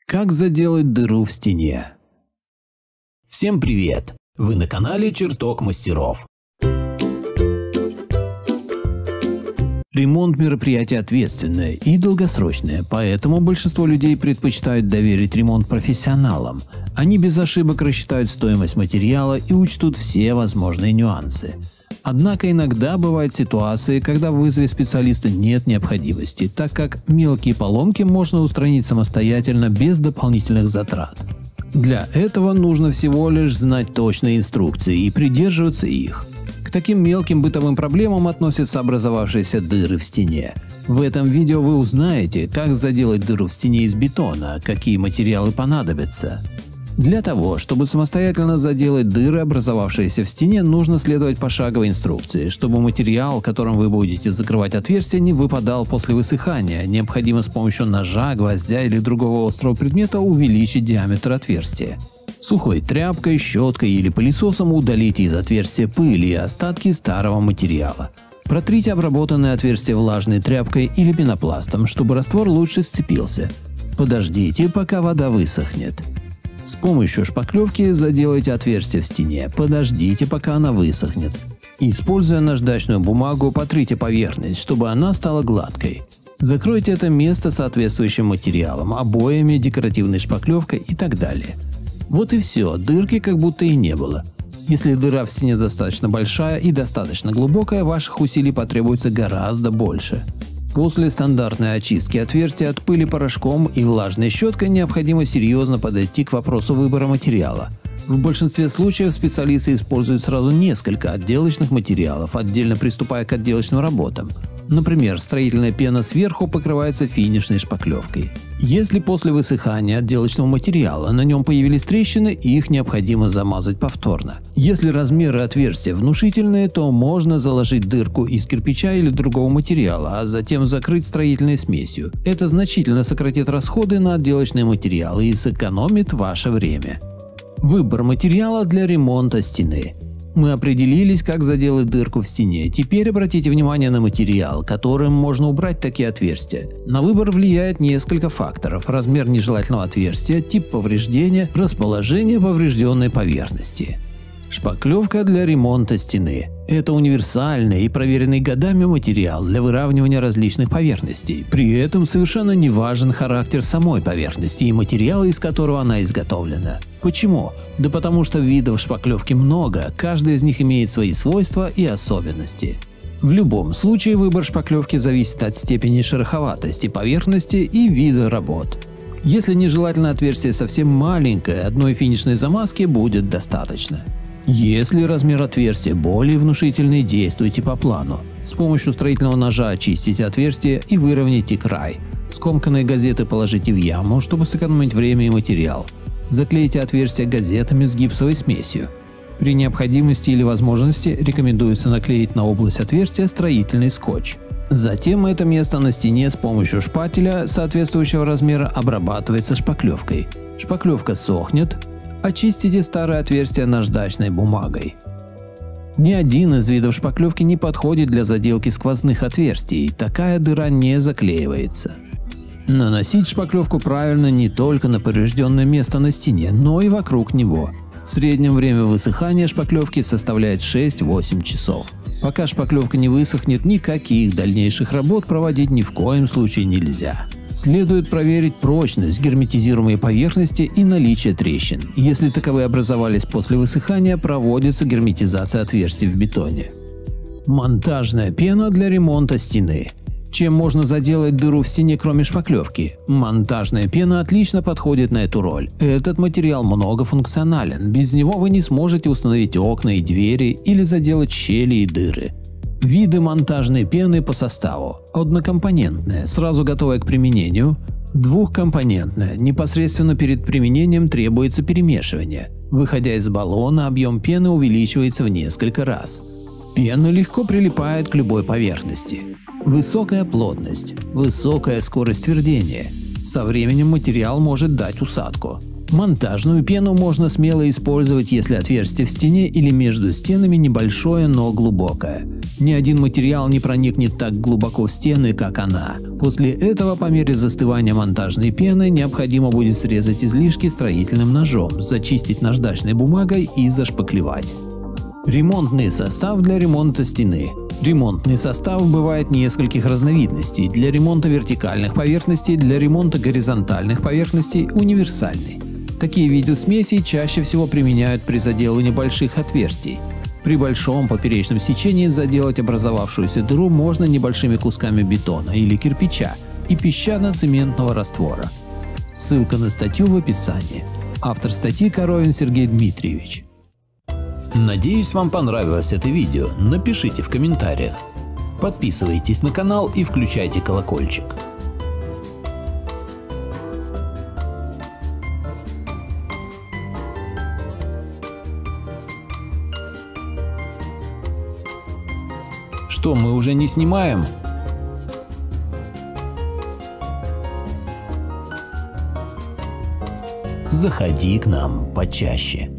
Как заделать дыру в стене? Всем привет! Вы на канале Чертог Мастеров. Ремонт – мероприятие ответственное и долгосрочное, поэтому большинство людей предпочитают доверить ремонт профессионалам. Они без ошибок рассчитают стоимость материала и учтут все возможные нюансы. Однако иногда бывают ситуации, когда в вызове специалиста нет необходимости, так как мелкие поломки можно устранить самостоятельно без дополнительных затрат. Для этого нужно всего лишь знать точные инструкции и придерживаться их. К таким мелким бытовым проблемам относятся образовавшиеся дыры в стене. В этом видео вы узнаете, как заделать дыру в стене из бетона, какие материалы понадобятся. Для того, чтобы самостоятельно заделать дыры, образовавшиеся в стене, нужно следовать пошаговой инструкции. Чтобы материал, которым вы будете закрывать отверстие, не выпадал после высыхания, необходимо с помощью ножа, гвоздя или другого острого предмета увеличить диаметр отверстия. Сухой тряпкой, щеткой или пылесосом удалите из отверстия пыль и остатки старого материала. Протрите обработанное отверстие влажной тряпкой или пенопластом, чтобы раствор лучше сцепился. Подождите, пока вода высохнет. С помощью шпаклевки заделайте отверстие в стене, подождите, пока она высохнет. Используя наждачную бумагу, потрите поверхность, чтобы она стала гладкой. Закройте это место соответствующим материалом, обоями, декоративной шпаклевкой и так далее. Вот и все, дырки как будто и не было. Если дыра в стене достаточно большая и достаточно глубокая, ваших усилий потребуется гораздо больше. После стандартной очистки отверстия от пыли порошком и влажной щеткой необходимо серьезно подойти к вопросу выбора материала. В большинстве случаев специалисты используют сразу несколько отделочных материалов, отдельно приступая к отделочным работам. Например, строительная пена сверху покрывается финишной шпаклевкой. Если после высыхания отделочного материала на нем появились трещины, их необходимо замазать повторно. Если размеры отверстия внушительные, то можно заложить дырку из кирпича или другого материала, а затем закрыть строительной смесью. Это значительно сократит расходы на отделочные материалы и сэкономит ваше время. Выбор материала для ремонта стены. Мы определились, как заделать дырку в стене. Теперь обратите внимание на материал, которым можно убрать такие отверстия. На выбор влияет несколько факторов: размер нежелательного отверстия, тип повреждения, расположение поврежденной поверхности. Шпаклевка для ремонта стены. Это универсальный и проверенный годами материал для выравнивания различных поверхностей. При этом совершенно не важен характер самой поверхности и материала, из которого она изготовлена. Почему? Да потому что видов шпаклевки много, каждый из них имеет свои свойства и особенности. В любом случае выбор шпаклевки зависит от степени шероховатости поверхности и вида работ. Если нежелательное отверстие совсем маленькое, одной финишной замазки будет достаточно. Если размер отверстия более внушительный, действуйте по плану. С помощью строительного ножа очистите отверстие и выровняйте край. Скомканные газеты положите в яму, чтобы сэкономить время и материал. Заклейте отверстие газетами с гипсовой смесью. При необходимости или возможности рекомендуется наклеить на область отверстия строительный скотч. Затем это место на стене с помощью шпателя соответствующего размера обрабатывается шпаклевкой. Шпаклевка сохнет. Очистите старое отверстие наждачной бумагой. Ни один из видов шпаклевки не подходит для заделки сквозных отверстий, такая дыра не заклеивается. Наносить шпаклевку правильно не только на поврежденное место на стене, но и вокруг него. В среднем время высыхания шпаклевки составляет 6-8 часов. Пока шпаклевка не высохнет, никаких дальнейших работ проводить ни в коем случае нельзя. Следует проверить прочность герметизируемой поверхности и наличие трещин. Если таковые образовались после высыхания, проводится герметизация отверстий в бетоне. Монтажная пена для ремонта стены. Чем можно заделать дыру в стене, кроме шпаклевки? Монтажная пена отлично подходит на эту роль. Этот материал многофункционален. Без него вы не сможете установить окна и двери или заделать щели и дыры. Виды монтажной пены по составу. Однокомпонентная, сразу готовая к применению. Двухкомпонентная, непосредственно перед применением требуется перемешивание. Выходя из баллона, объем пены увеличивается в несколько раз. Пена легко прилипает к любой поверхности. Высокая плотность, высокая скорость твердения. Со временем материал может дать усадку. Монтажную пену можно смело использовать, если отверстие в стене или между стенами небольшое, но глубокое. Ни один материал не проникнет так глубоко в стены, как она. После этого по мере застывания монтажной пены необходимо будет срезать излишки строительным ножом, зачистить наждачной бумагой и зашпаклевать. Ремонтный состав для ремонта стены. Ремонтный состав бывает нескольких разновидностей. Для ремонта вертикальных поверхностей, для ремонта горизонтальных поверхностей универсальный. Такие виды смесей чаще всего применяют при заделывании больших отверстий. При большом поперечном сечении заделать образовавшуюся дыру можно небольшими кусками бетона или кирпича и песчано-цементного раствора. Ссылка на статью в описании. Автор статьи Коровин Сергей Дмитриевич. Надеюсь, вам понравилось это видео. Напишите в комментариях. Подписывайтесь на канал и включайте колокольчик. Что, мы уже не снимаем? Заходи к нам почаще.